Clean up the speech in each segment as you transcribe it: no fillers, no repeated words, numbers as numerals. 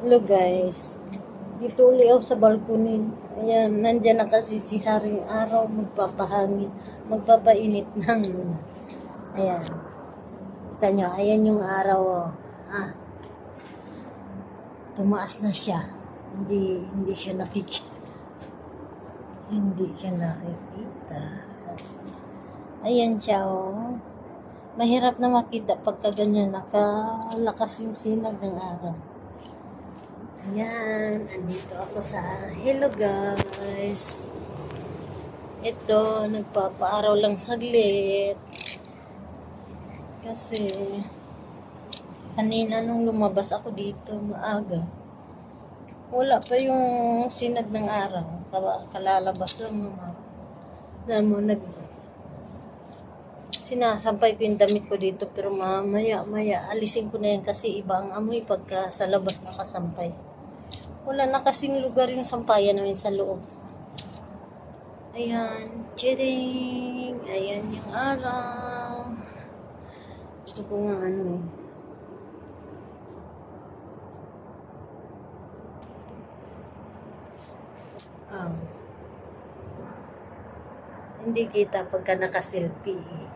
Hello guys. Dito ulit ako sa balcony. Ayan, nandyan na kasi si Haring Araw magpapahangin, magpapainit ng ayan. Kita nyo, ayan yung araw oh. Tumaas na siya. Hindi siya nakikita. Hindi siya nakikita. Ayan siya oh. Mahirap na makita pagka ganyan nakalakas yung sinag ng araw. Ayan, andito ako sa hello guys. Ito, nagpapaaraw lang saglit. Kasi kanina nung lumabas ako dito maaga, wala pa yung sinag ng araw. Kalalabas lang naman. Sinasampay ko yung damit ko dito pero maya alisin ko na yan kasi iba ang amoy pagka sa labas nakasampay. Wala na kasing lugar yung sampayan namin sa loob. Ayan, chilling. Ayan yung araw. Gusto ko nga hindi kita pagka nakaselfie.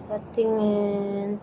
Patingin.